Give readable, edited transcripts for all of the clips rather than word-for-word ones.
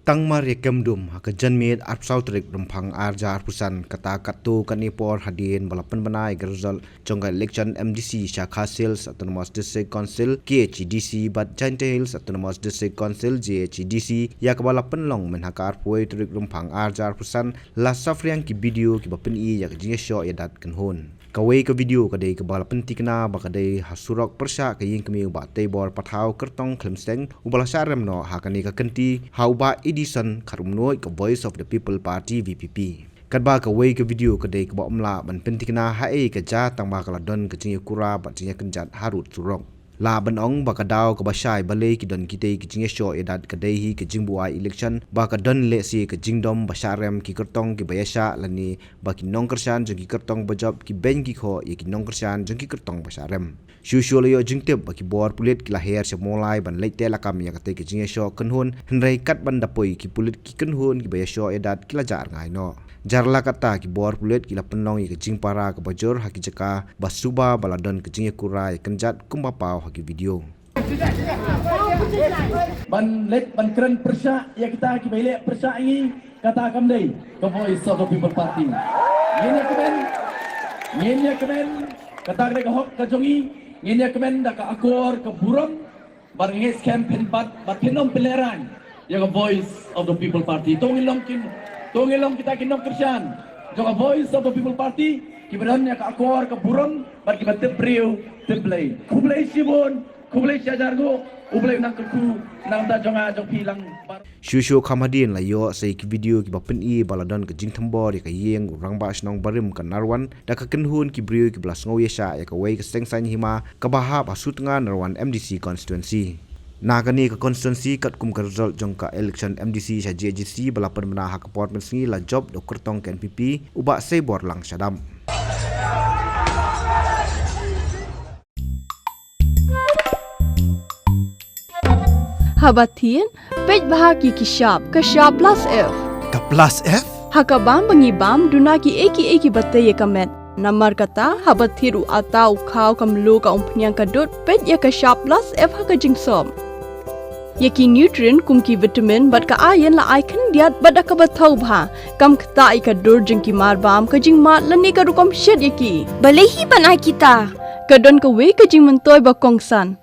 Tangmar yakemdum haka janmid arpsautrik rumpang arjar pusan kata katu kanipor hadin balapan banai gerzal jongga election MDC Shakha Hills Autonomous District Council KHDC bat Giant Hills Autonomous District Council JHDC yak balapan long men haka arpoi trik rumpang arjar pusan la Saphriang ki video ki bapen yak jinge show yadat kanhon kawai ke video kadai ke balapan tikna bakadai hasurok persya ke Ïing kemi ba Thombor pathau kertong klemsteng ubala syarem no hakani ka kenti hauba Edison karumnoi ke Voice of the People Party VPP kadba kawai ke video kadai ke ba omla ban pentikna hae ke ja tangba kala don ke jinge kura ba jinge kenjat harut surok la ban ong bakadau ke basai balai ki don kitei ki jinge show edat kadai hi ke jingbuai election bakadon le si ke jingdom basarem ki kertong ki bayasa lani baki nong kersan jeng ki kertong bajab ki ben ki kho ye ki nong kersan jeng ki kertong basarem shushul yo jingtep baki bor pulit ki lahir semolai ban leite lakam ya kate ki jinge show kenhun henrai kat ban dapoi ki pulit ki kenhun ki bayasho edat ki lajar ngai no jarla kata ki bor pulit ki la penong ye ke jing para ke bajor haki jaka basuba baladon ke jinge kurai kenjat kumba pau haki video ban let ban keren persya ya kita ki baile persya ini kata kamdai ke Voice of the People Party ngenya kemen kata ke hok ke jongi ngenya kemen da ka akor ke buram bar nges campaign bat pinom peleran ya ke Voice of the People Party tongilong kita kinom kersan jo Voice of the People Party kibadan ya ka akor ke buram bar kibat tepriu template kublai sibon kublai syajargo ublai nang keku nang da jonga jong pilang shushu khamadin la yo sei ki video ki bapen I baladon ke jing Thombor ya ka Ïing rangba snong barim kan narwan da ka kenhun ki brio ki blas ngau yesha ya ka wei ka sengsan hima ka baha basut nga narwan MDC constituency nagani ka constituency kat kum ka result jong ka election MDC sha JGC balapan bena hak appointment singi la job do kertong ke NPP uba sei bor lang syadam Habatin pej bahaki ki shop ka shop plus F ka plus F haka bam bangi bam duna ki eki batte ye kamet namar kata habathiru atau khau kam lo ka umpnyang ka dot pej ya ka shop plus F haka jingsom yaki nutrient kum ki vitamin bat ka iron la icon diat bada ka bathau bha kam khta I ka dur jing ki mar bam ka jing mat lani ka rukom shed yaki balehi banai kita ka don ka we ka jing mentoy ba kongsan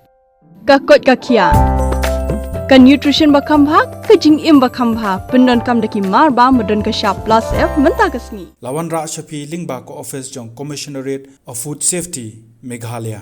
ka kot ka khia ka nutrition bakam bha ka jing im bakam bha pendon kam daki mar ba modon ka shop plus F menta kasni lawan ra shapi lingba ko office jong commissionerate of food safety Meghalaya